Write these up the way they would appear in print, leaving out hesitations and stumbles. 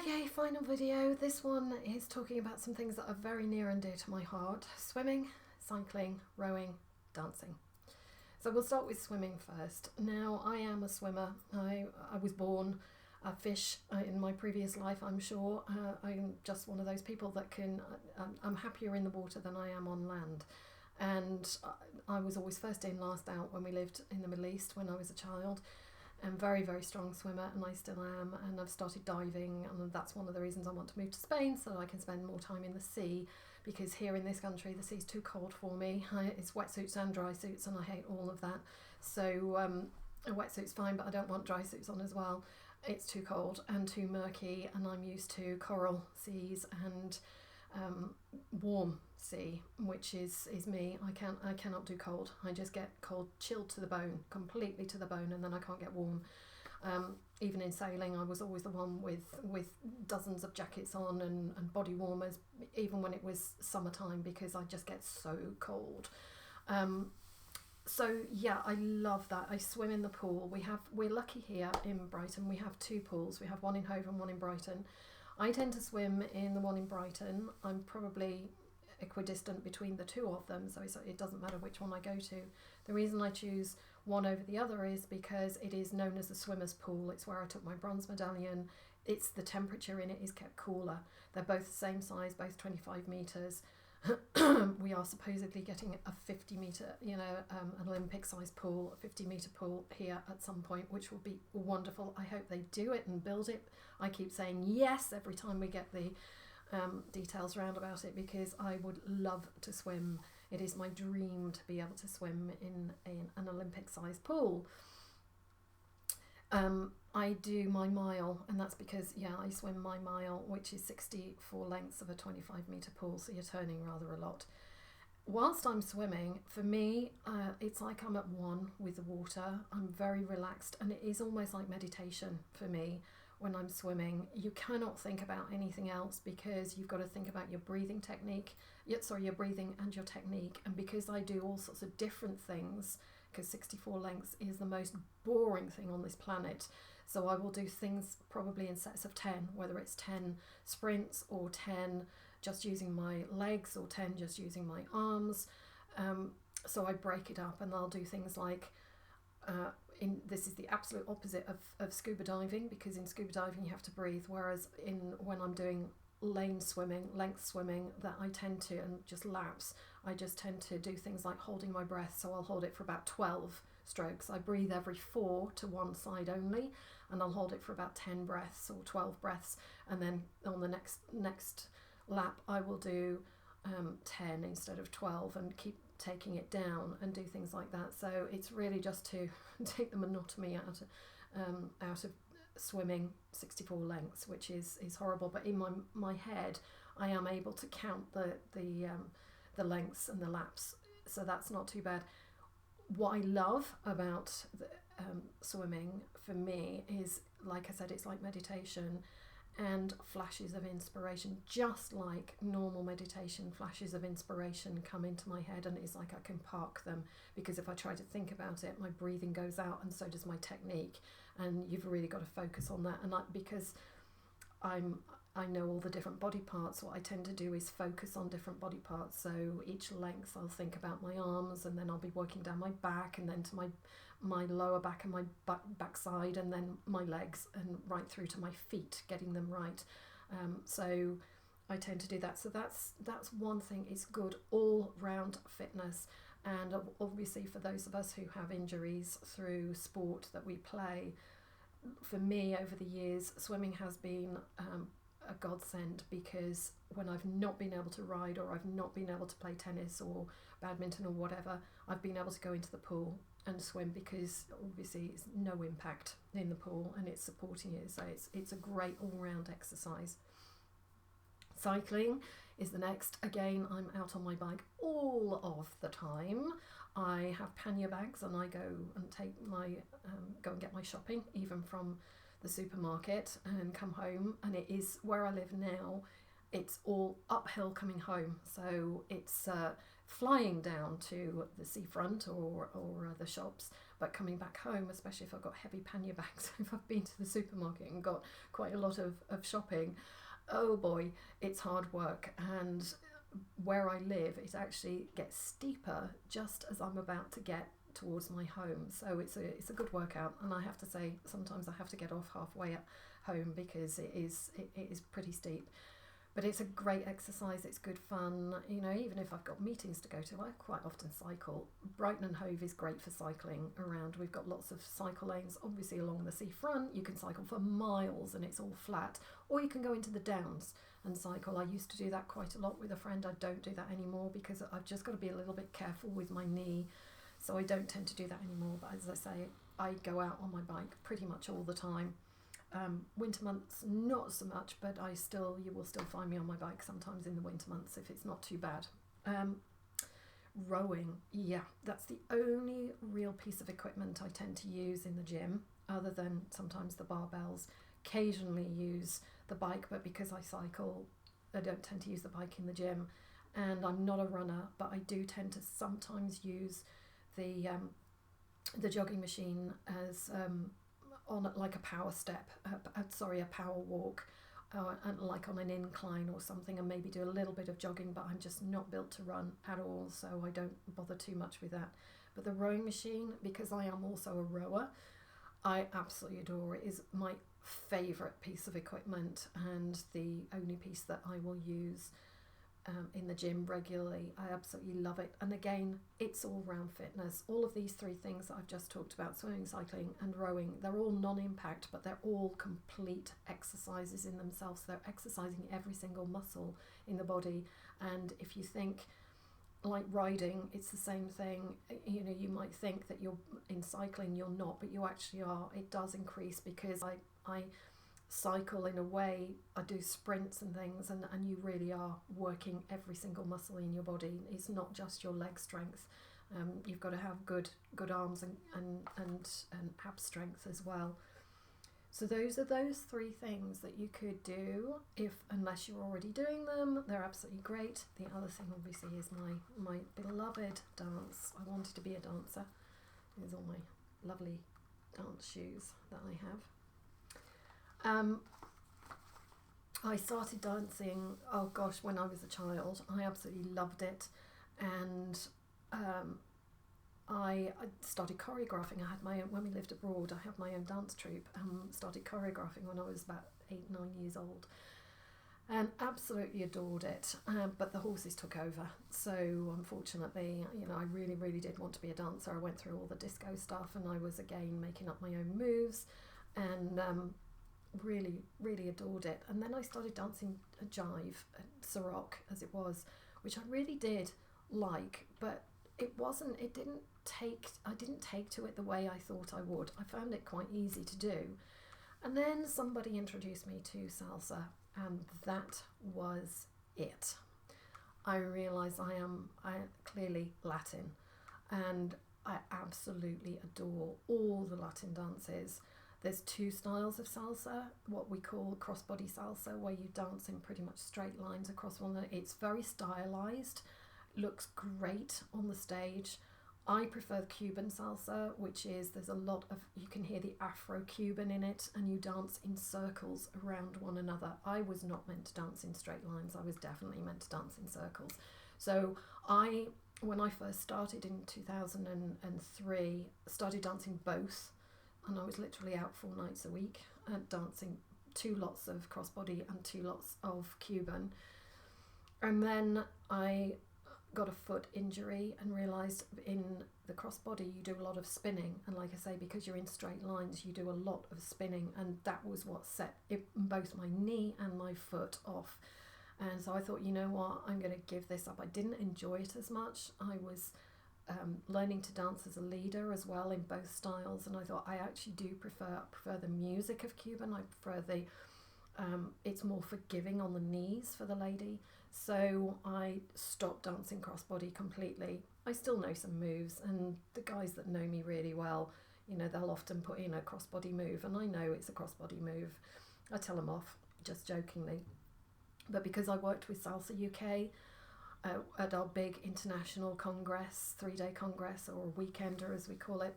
Okay, final video. This one is talking about some things that are very near and dear to my heart. Swimming, cycling, rowing, dancing. So we'll start with swimming first. Now, I am a swimmer. I was born a fish in my previous life, I'm sure. I'm just one of those people that I'm happier in the water than I am on land. And I was always first in, last out when we lived in the Middle East when I was a child. I'm very, very strong swimmer, and I still am, and I've started diving, and that's one of the reasons I want to move to Spain, so I can spend more time in the sea, because here in this country the sea's too cold for me. It's wetsuits and dry suits, and I hate all of that. So a wetsuit's fine, but I don't want dry suits on as well. It's too cold and too murky, and I'm used to coral seas and warm sea, which is me. I cannot do cold. I just get cold, chilled to the bone, completely to the bone, and then I can't get warm. Even in sailing, I was always the one with dozens of jackets on and body warmers, even when it was summertime, because I just get so cold. So yeah, I love that. I swim in the pool. We're lucky here in Brighton. We have two pools. We have one in Hove and one in Brighton. I tend to swim in the one in Brighton. I'm probably equidistant between the two of them, so it doesn't matter which one I go to. The reason I choose one over the other is because it is known as the swimmer's pool. It's where I took my bronze medallion. It's the temperature in it is kept cooler. They're both the same size, both 25 metres. We are supposedly getting a 50 metre, an Olympic sized pool, a 50 metre pool here at some point, which will be wonderful. I hope they do it and build it. I keep saying yes every time we get the details round about it, because I would love to swim. It is my dream to be able to swim in an Olympic sized pool. I do my mile, and that's because I swim my mile, which is 64 lengths of a 25 metre pool, so you're turning rather a lot. Whilst I'm swimming, for me, it's like I'm at one with the water. I'm very relaxed, and it is almost like meditation for me when I'm swimming. You cannot think about anything else, because you've got to think about your breathing technique, your breathing and your technique. And because I do all sorts of different things, because 64 lengths is the most boring thing on this planet, so I will do things probably in sets of 10, whether it's 10 sprints or 10 just using my legs or 10 just using my arms. So I break it up, and I'll do things like this is the absolute opposite of scuba diving, because in scuba diving you have to breathe, whereas when I'm doing length swimming, that I tend to, and just laps, I just tend to do things like holding my breath. So I'll hold it for about 12 strokes. I breathe every 4 to one side only, and I'll hold it for about 10 breaths or 12 breaths, and then on the next lap I will do 10 instead of 12, and keep taking it down and do things like that. So it's really just to take the monotony out of swimming 64 lengths, which is horrible. But in my head, I am able to count the lengths and the laps, so that's not too bad. What I love about swimming for me is, like I said, it's like meditation, and flashes of inspiration, just like normal meditation. Flashes of inspiration come into my head, and it's like I can park them, because if I try to think about it, my breathing goes out, and so does my technique, and you've really got to focus on that. And because I know all the different body parts, what I tend to do is focus on different body parts. So each length I'll think about my arms, and then I'll be working down my back, and then to my lower back and my backside, and then my legs, and right through to my feet, getting them right. So I tend to do that. So that's one thing. It's good all-round fitness. And obviously for those of us who have injuries through sport that we play, for me over the years, swimming has been a godsend, because when I've not been able to ride, or I've not been able to play tennis or badminton or whatever, I've been able to go into the pool and swim, because obviously it's no impact in the pool and it's supporting you. So it's a great all-round exercise. Cycling is the next. Again, I'm out on my bike all of the time. I have pannier bags, and I go and get my shopping, even from the supermarket, and come home. And it is where I live now, it's all uphill coming home, so it's flying down to the seafront or the shops, but coming back home, especially if I've got heavy pannier bags, if I've been to the supermarket and got quite a lot of shopping, oh boy, it's hard work. And where I live, it actually gets steeper just as I'm about to get towards my home. So it's a good workout, and I have to say sometimes I have to get off halfway at home because it is pretty steep. But it's a great exercise, it's good fun. You know, even if I've got meetings to go to, I quite often cycle. Brighton and Hove is great for cycling around. We've got lots of cycle lanes, obviously along the seafront. You can cycle for miles and it's all flat. Or you can go into the Downs and cycle. I used to do that quite a lot with a friend. I don't do that anymore because I've just got to be a little bit careful with my knee. So I don't tend to do that anymore. But as I say, I go out on my bike pretty much all the time. Winter months not so much, but you will still find me on my bike sometimes in the winter months if it's not too bad. Rowing, yeah, that's the only real piece of equipment I tend to use in the gym, other than sometimes the barbells. Occasionally use the bike, but because I cycle, I don't tend to use the bike in the gym. And I'm not a runner, but I do tend to sometimes use the jogging machine as on like a power step, a power walk, and like on an incline or something, and maybe do a little bit of jogging, but I'm just not built to run at all, so I don't bother too much with that. But the rowing machine, because I am also a rower, I absolutely adore it. It is my favourite piece of equipment and the only piece that I will use in the gym regularly. I absolutely love it. And again, it's all round fitness. All of these three things that I've just talked about, swimming, cycling and rowing, they're all non-impact, but they're all complete exercises in themselves. They're exercising every single muscle in the body. And if you think like riding, it's the same thing. You know, you might think that you're in cycling, you're not, but you actually are. It does increase because I cycle in a way, I do sprints and things, and you really are working every single muscle in your body. It's not just your leg strength. You've got to have good arms and ab strength as well. So those are those three things that you could do unless you're already doing them. They're absolutely great. The other thing obviously is my beloved dance. I wanted to be a dancer. Here's all my lovely dance shoes that I have. I started dancing, oh gosh, when I was a child. I absolutely loved it, and I started choreographing. I had my own, when we lived abroad, I had my own dance troupe, and started choreographing when I was about 8-9 years old, and absolutely adored it. But the horses took over, so unfortunately, you know, I really, really did want to be a dancer. I went through all the disco stuff, and I was again making up my own moves, and really, really adored it. And then I started dancing a jive, Sarok as it was, which I really did like, but I didn't take to it the way I thought I would. I found it quite easy to do. And then somebody introduced me to salsa, and that was it. I realised I am clearly Latin, and I absolutely adore all the Latin dances. There's two styles of salsa, what we call crossbody salsa, where you dance in pretty much straight lines across one another. It's very stylized, looks great on the stage. I prefer Cuban salsa, which is, there's a lot of, you can hear the Afro-Cuban in it, and you dance in circles around one another. I was not meant to dance in straight lines. I was definitely meant to dance in circles. So when I first started in 2003, started dancing both. And I was literally out 4 nights a week dancing 2 lots of crossbody and 2 lots of Cuban. And then I got a foot injury and realised in the crossbody you do a lot of spinning. And like I say, because you're in straight lines, you do a lot of spinning. And that was what set both my knee and my foot off. And so I thought, you know what, I'm going to give this up. I didn't enjoy it as much. I was learning to dance as a leader as well in both styles, and I thought I actually do prefer the music of Cuban. I prefer it's more forgiving on the knees for the lady, so I stopped dancing crossbody completely. I still know some moves, and the guys that know me really well, you know, they'll often put in a crossbody move, and I know it's a crossbody move. I tell them off just jokingly, but because I worked with Salsa UK, at our big international congress, 3-day congress, or weekender as we call it,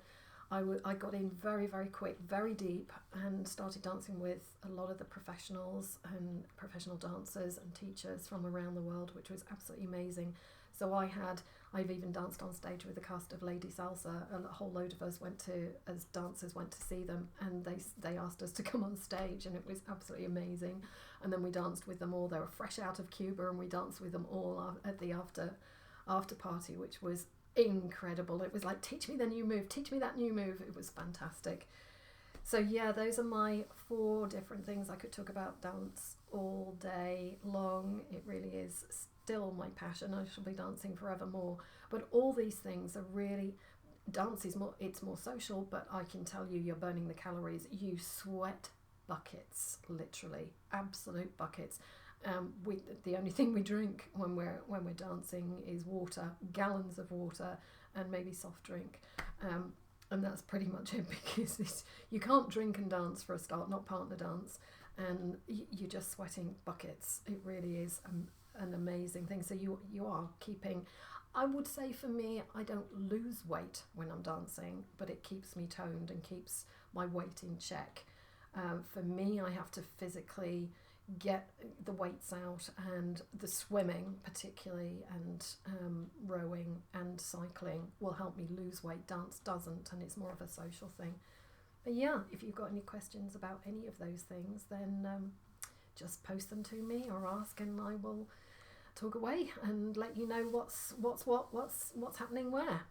I got in very, very quick, very deep, and started dancing with a lot of the professionals and professional dancers and teachers from around the world, which was absolutely amazing. So I've even danced on stage with the cast of Lady Salsa. A whole load of us as dancers went to see them, and they asked us to come on stage, and it was absolutely amazing. And then we danced with them all. They were fresh out of Cuba, and we danced with them all at the after party, which was incredible. It was like, teach me the new move, teach me that new move. It was fantastic. So yeah, those are my 4 different things. I could talk about dance all day long. It really is still my passion. I shall be dancing forevermore. But all these things are really, dance is it's more social, but I can tell you, you're burning the calories. You sweat buckets, literally, absolute buckets. The only thing we drink when we're dancing is water, gallons of water, and maybe soft drink, and that's pretty much it, because you can't drink and dance for a start, not partner dance, and you're just sweating buckets. It really is an amazing thing. So you are keeping, I would say for me, I don't lose weight when I'm dancing, but it keeps me toned and keeps my weight in check. For me, I have to physically get the weights out, and the swimming particularly, and rowing and cycling will help me lose weight. Dance doesn't, and it's more of a social thing. But yeah, if you've got any questions about any of those things, then just post them to me or ask, and I will talk away and let you know what's happening where.